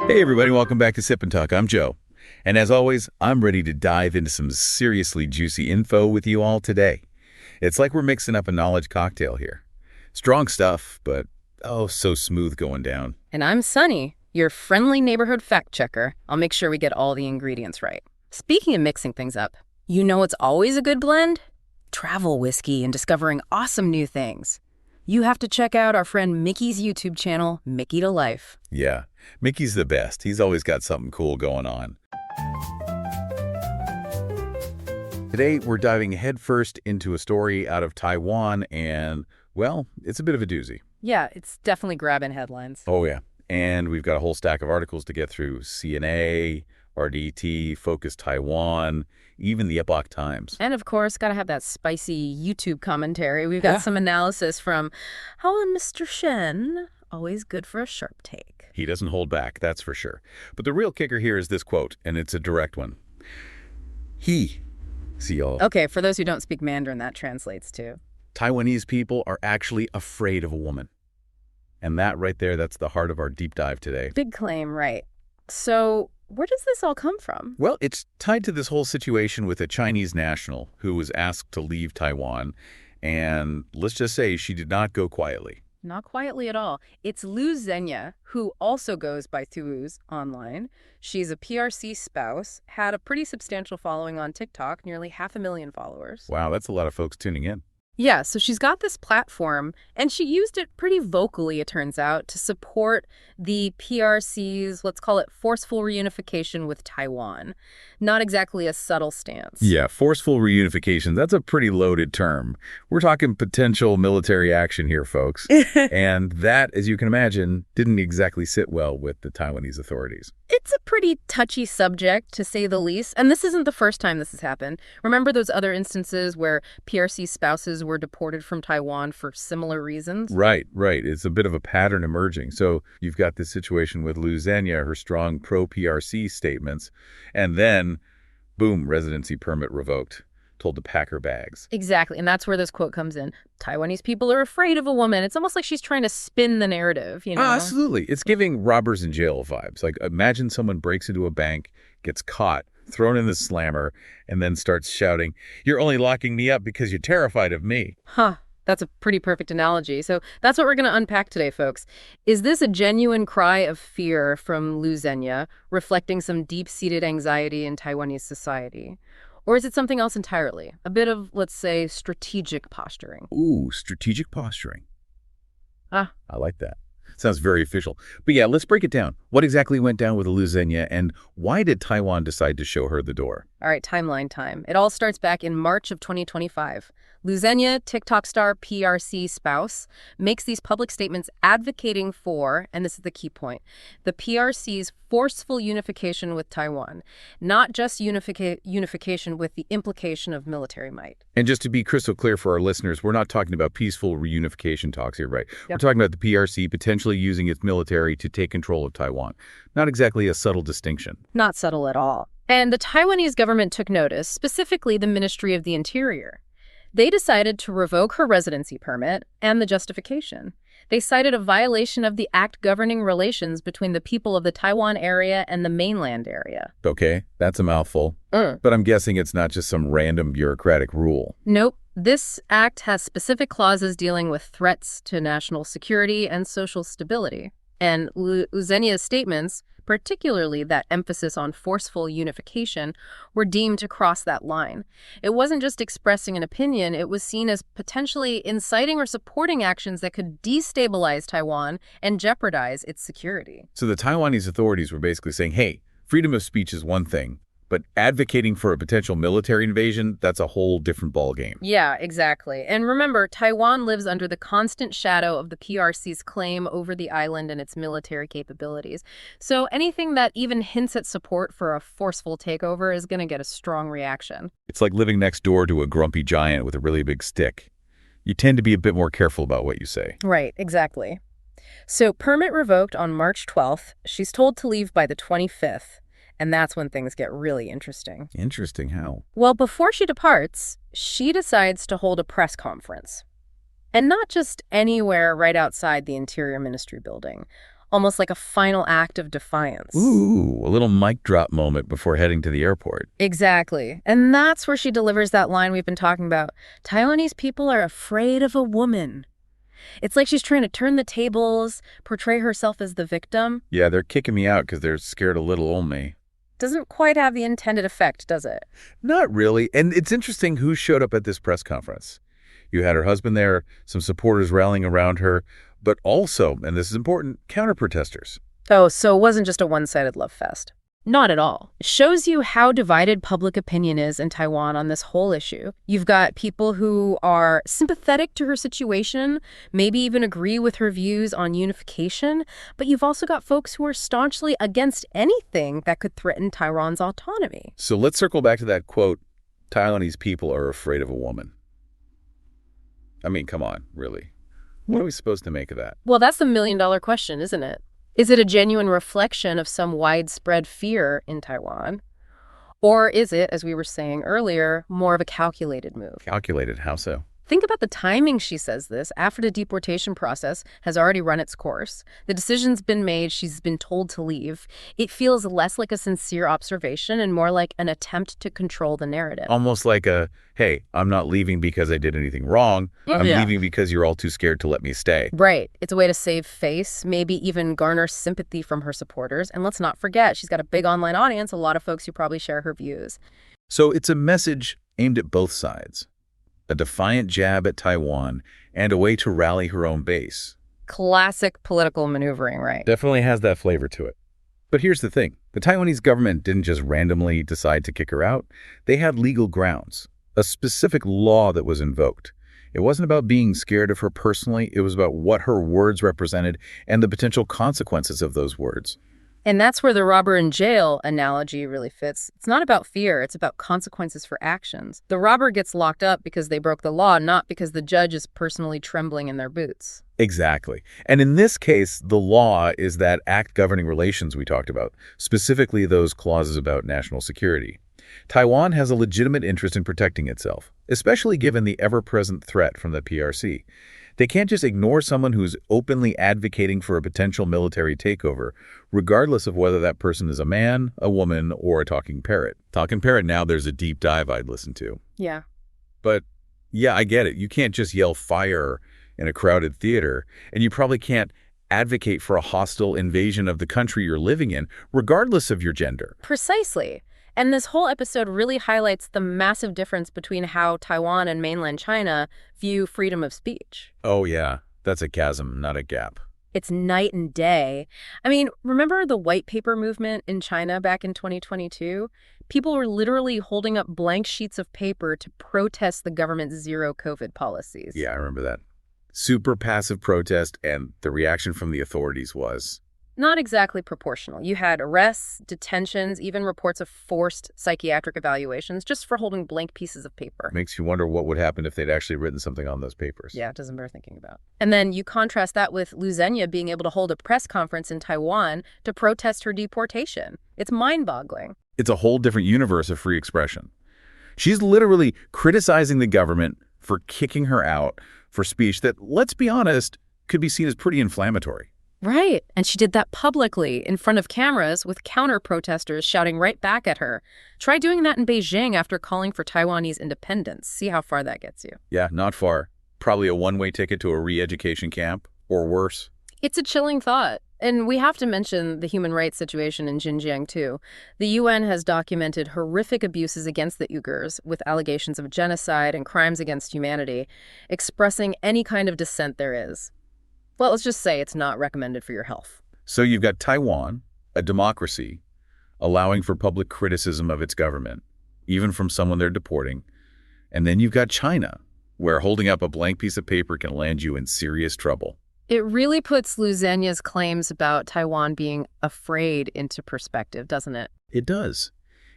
Hey everybody, welcome back to Sip and Talk. I'm Joe. And as always, I'm ready to dive into some seriously juicy info with you all today. It's like we're mixing up a knowledge cocktail here. Strong stuff, but oh, so smooth going down. And I'm Sunny, your friendly neighborhood fact checker. I'll make sure we get all the ingredients right. Speaking of mixing things up, you know it's always a good blend? Travel whiskey and discovering awesome new things. You have to check out our friend Micky's YouTube channel, Mickytolife. Yeah, Mickey's the best. He's always got something cool going on. Today, we're diving headfirst into a story out of Taiwan, and, well, it's a bit of a doozy. Yeah, it's definitely grabbing headlines. Oh, yeah. And we've got a whole stack of articles to get through. CNA, RDT, Focus Taiwan, even the Epoch Times. And of course, gotta have that spicy YouTube commentary. We've got some analysis from Mr. Shen. Always good for a sharp take. He doesn't hold back, that's for sure. But the real kicker here is this quote, and it's a direct one. Okay, for those who don't speak Mandarin, that translates to: Taiwanese people are actually afraid of a woman. And that right there, that's the heart of our deep dive today. Big claim, right. So where does this all come from? Well, it's tied to this whole situation with a Chinese national who was asked to leave Taiwan. And let's just say she did not go quietly. Not quietly at all. It's Lu Zenya, who also goes by Thu's online. She's a PRC spouse, had a pretty substantial following on TikTok, nearly 500,000 followers. Wow, that's a lot of folks tuning in. Yeah, so she's got this platform, and she used it pretty vocally, it turns out, to support the PRC's, let's call it, forceful reunification with Taiwan. Not exactly a subtle stance. Yeah, forceful reunification, that's a pretty loaded term. We're talking potential military action here, folks. And that, as you can imagine, didn't exactly sit well with the Taiwanese authorities. It's a pretty touchy subject, to say the least, and this isn't the first time this has happened. Remember those other instances where PRC spouses were deported from Taiwan for similar reasons? Right. It's a bit of a pattern emerging. So you've got this situation with Lu Zenya, her strong pro-PRC statements, and then, boom, residency permit revoked. Told to pack her bags. Exactly, and that's where this quote comes in. Taiwanese people are afraid of a woman. It's almost like she's trying to spin the narrative, you know? Oh, absolutely. It's giving robbers in jail vibes. Like, imagine someone breaks into a bank, gets caught, thrown in the slammer, and then starts shouting, "You're only locking me up because you're terrified of me." Huh. That's a pretty perfect analogy. So that's what we're going to unpack today, folks. Is this a genuine cry of fear from Lu Zenya, reflecting some deep-seated anxiety in Taiwanese society? Or is it something else entirely? A bit of, let's say, strategic posturing. Ooh, strategic posturing. I like that. Sounds very official. But yeah, let's break it down. What exactly went down with Lu Zenya, and why did Taiwan decide to show her the door? All right, timeline time. It all starts back in March of 2025. Lu Zenya, TikTok star, PRC spouse, makes these public statements advocating for, and this is the key point, the PRC's forceful unification with Taiwan, not just unification with the implication of military might. And just to be crystal clear for our listeners, we're not talking about peaceful reunification talks here, right? Yep. We're talking about the PRC potentially using its military to take control of Taiwan. Not exactly a subtle distinction. Not subtle at all. And the Taiwanese government took notice, specifically the Ministry of the Interior. They decided to revoke her residency permit and the justification. They cited a violation of the act governing relations between the people of the Taiwan area and the mainland area. Okay, that's a mouthful. But I'm guessing it's not just some random bureaucratic rule. Nope. This act has specific clauses dealing with threats to national security and social stability. And Lu Zenya's statements, particularly that emphasis on forceful unification, were deemed to cross that line. It wasn't just expressing an opinion, it was seen as potentially inciting or supporting actions that could destabilize Taiwan and jeopardize its security. So the Taiwanese authorities were basically saying, hey, freedom of speech is one thing, but advocating for a potential military invasion, that's a whole different ballgame. Yeah, exactly. And remember, Taiwan lives under the constant shadow of the PRC's claim over the island and its military capabilities. So anything that even hints at support for a forceful takeover is going to get a strong reaction. It's like living next door to a grumpy giant with a really big stick. You tend to be a bit more careful about what you say. Right, exactly. So permit revoked on March 12th. She's told to leave by the 25th. And that's when things get really interesting. Interesting how? Well, before she departs, she decides to hold a press conference. And not just anywhere right outside the Interior Ministry building. almost like a final act of defiance. Ooh, a little mic drop moment before heading to the airport. Exactly. And that's where she delivers that line we've been talking about. Taiwanese people are afraid of a woman. It's like she's trying to turn the tables, portray herself as the victim. Yeah, they're kicking me out because they're scared of little old me. Doesn't quite have the intended effect, does it? Not really. And it's interesting who showed up at this press conference. You had her husband there, some supporters rallying around her, but also, and this is important, counter-protesters. Oh, so it wasn't just a one-sided love fest. Not at all. It shows you how divided public opinion is in Taiwan on this whole issue. You've got people who are sympathetic to her situation, maybe even agree with her views on unification, but you've also got folks who are staunchly against anything that could threaten Taiwan's autonomy. So let's circle back to that quote, Taiwanese people are afraid of a woman. I mean, come on, really. What are we supposed to make of that? Well, that's the million-dollar question, isn't it? Is it a genuine reflection of some widespread fear in Taiwan? Or is it, as we were saying earlier, more of a calculated move? Calculated, how so? Think about the timing she says this, after the deportation process has already run its course. The decision's been made, she's been told to leave. It feels less like a sincere observation and more like an attempt to control the narrative. Almost like a, hey, I'm not leaving because I did anything wrong. I'm leaving because you're all too scared to let me stay. Right. It's a way to save face, maybe even garner sympathy from her supporters. And let's not forget, she's got a big online audience, a lot of folks who probably share her views. So it's a message aimed at both sides. A defiant jab at Taiwan, and a way to rally her own base. Classic political maneuvering, right? Definitely has that flavor to it. But here's the thing. The Taiwanese government didn't just randomly decide to kick her out. They had legal grounds, a specific law that was invoked. It wasn't about being scared of her personally. It was about what her words represented and the potential consequences of those words. And that's where the robber in jail analogy really fits. It's not about fear, it's about consequences for actions. The robber gets locked up because they broke the law, not because the judge is personally trembling in their boots. Exactly. And in this case, the law is that act governing relations we talked about, specifically those clauses about national security. Taiwan has a legitimate interest in protecting itself, especially given the ever-present threat from the PRC. They can't just ignore someone who's openly advocating for a potential military takeover, regardless of whether that person is a man, a woman, or a talking parrot. Talking parrot, now there's a deep dive I'd listen to. Yeah. But yeah, I get it. You can't just yell fire in a crowded theater, and you probably can't advocate for a hostile invasion of the country you're living in, regardless of your gender. Precisely. And this whole episode really highlights the massive difference between how Taiwan and mainland China view freedom of speech. Oh yeah, that's a chasm, not a gap. It's night and day. I mean, remember the white paper movement in China back in 2022? People were literally holding up blank sheets of paper to protest the government's zero COVID policies. Yeah, I remember that. Super passive protest, and the reaction from the authorities was... not exactly proportional. You had arrests, detentions, even reports of forced psychiatric evaluations just for holding blank pieces of paper. Makes you wonder what would happen if they'd actually written something on those papers. Yeah, it doesn't bear thinking about. And then you contrast that with Liu Zenya being able to hold a press conference in Taiwan to protest her deportation. It's mind-boggling. It's a whole different universe of free expression. She's literally criticizing the government for kicking her out for speech that, let's be honest, could be seen as pretty inflammatory. Right. And she did that publicly in front of cameras with counter-protesters shouting right back at her. Try doing that in Beijing after calling for Taiwanese independence. See how far that gets you. Yeah, not far. Probably a one-way ticket to a re-education camp, or worse. It's a chilling thought. And we have to mention the human rights situation in Xinjiang, too. The UN has documented horrific abuses against the Uyghurs with allegations of genocide and crimes against humanity, expressing any kind of dissent there is. Well, let's just say it's not recommended for your health. So you've got Taiwan, a democracy, allowing for public criticism of its government, even from someone they're deporting. And then you've got China, where holding up a blank piece of paper can land you in serious trouble. It really puts Liu Zenya's claims about Taiwan being afraid into perspective, doesn't it? It does.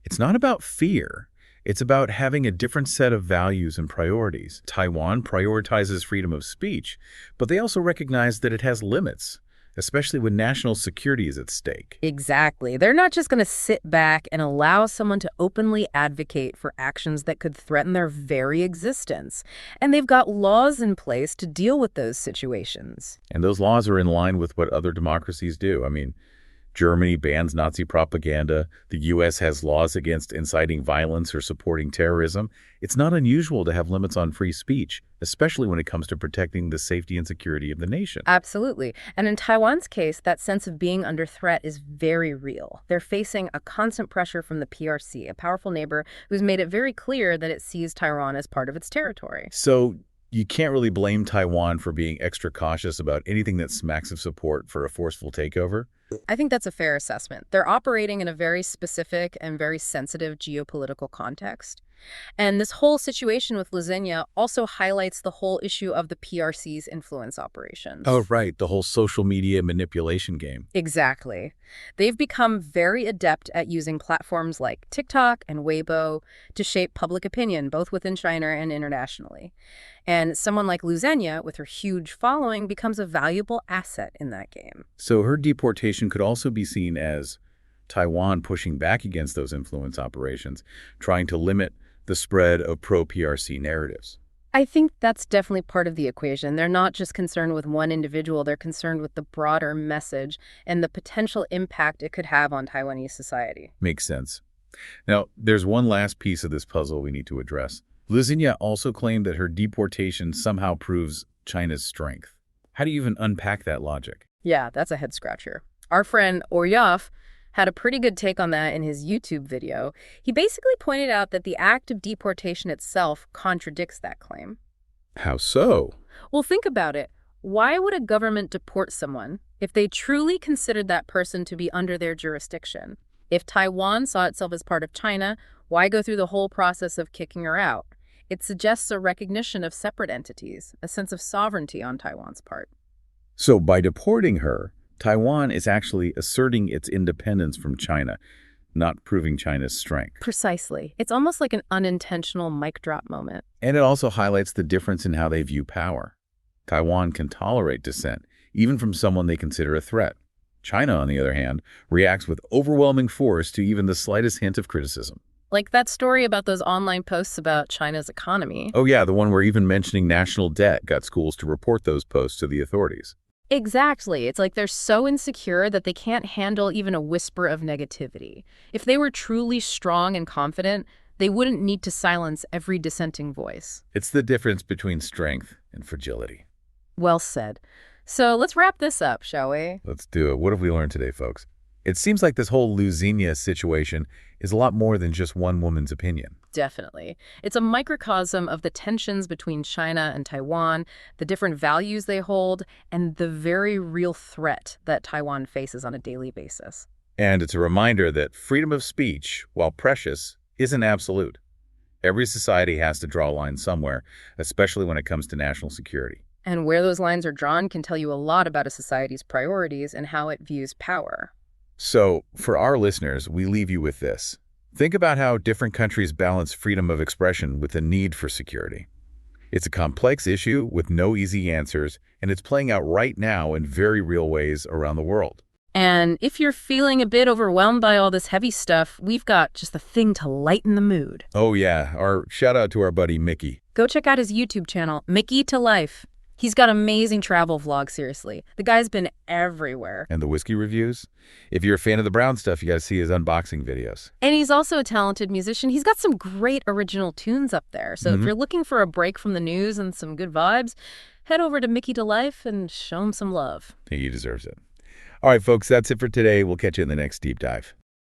It's not about fear. It's about having a different set of values and priorities. Taiwan prioritizes freedom of speech, but they also recognize that it has limits. especially when national security is at stake. Exactly. They're not just going to sit back and allow someone to openly advocate for actions that could threaten their very existence. And they've got laws in place to deal with those situations. And those laws are in line with what other democracies do. I mean, Germany bans Nazi propaganda. The U.S. has laws against inciting violence or supporting terrorism. It's not unusual to have limits on free speech, especially when it comes to protecting the safety and security of the nation. Absolutely. And in Taiwan's case, that sense of being under threat is very real. They're facing a constant pressure from the PRC, a powerful neighbor who's made it very clear that it sees Taiwan as part of its territory. So you can't really blame Taiwan for being extra cautious about anything that smacks of support for a forceful takeover. I think that's a fair assessment. They're operating in a very specific and very sensitive geopolitical context. And this whole situation with Luizhenia also highlights the whole issue of the PRC's influence operations. Oh, right. The whole social media manipulation game. Exactly. They've become very adept at using platforms like TikTok and Weibo to shape public opinion, both within China and internationally. And someone like Luizhenia, with her huge following, becomes a valuable asset in that game. So her deportation could also be seen as Taiwan pushing back against those influence operations, trying to limit the spread of pro-PRC narratives. I think that's definitely part of the equation. They're not just concerned with one individual, they're concerned with the broader message and the potential impact it could have on Taiwanese society. Makes sense. Now, there's one last piece of this puzzle we need to address. Luizhenia also claimed that her deportation somehow proves China's strength. How do you even unpack that logic? Yeah, that's a head-scratcher. Our friend Youytube had a pretty good take on that in his YouTube video. He basically pointed out that the act of deportation itself contradicts that claim. How so? Well, think about it. Why would a government deport someone if they truly considered that person to be under their jurisdiction? If Taiwan saw itself as part of China, why go through the whole process of kicking her out? It suggests a recognition of separate entities, a sense of sovereignty on Taiwan's part. So by deporting her, Taiwan is actually asserting its independence from China, not proving China's strength. Precisely. It's almost like an unintentional mic drop moment. And it also highlights the difference in how they view power. Taiwan can tolerate dissent, even from someone they consider a threat. China, on the other hand, reacts with overwhelming force to even the slightest hint of criticism. Like that story about those online posts about China's economy. Oh yeah, the one where even mentioning national debt got schools to report those posts to the authorities. Exactly. It's like they're so insecure that they can't handle even a whisper of negativity. If they were truly strong and confident, they wouldn't need to silence every dissenting voice. It's the difference between strength and fragility. Well said. So let's wrap this up, shall we? Let's do it. What have we learned today, folks? It seems like this whole Luizhenia situation is a lot more than just one woman's opinion. Definitely. It's a microcosm of the tensions between China and Taiwan, the different values they hold, and the very real threat that Taiwan faces on a daily basis. And it's a reminder that freedom of speech, while precious, isn't absolute. Every society has to draw a line somewhere, especially when it comes to national security. And where those lines are drawn can tell you a lot about a society's priorities and how it views power. So, for our listeners, we leave you with this. Think about how different countries balance freedom of expression with the need for security. It's a complex issue with no easy answers, and it's playing out right now in very real ways around the world. And if you're feeling a bit overwhelmed by all this heavy stuff, we've got just the thing to lighten the mood. Oh yeah, our shout out to our buddy Micky. Go check out his YouTube channel, Mickytolife. He's got amazing travel vlogs, seriously. The guy's been everywhere. And the whiskey reviews? If you're a fan of the brown stuff, you got to see his unboxing videos. And he's also a talented musician. He's got some great original tunes up there. So if you're looking for a break from the news and some good vibes, head over to Mickytolife and show him some love. He deserves it. All right, folks, that's it for today. We'll catch you in the next deep dive.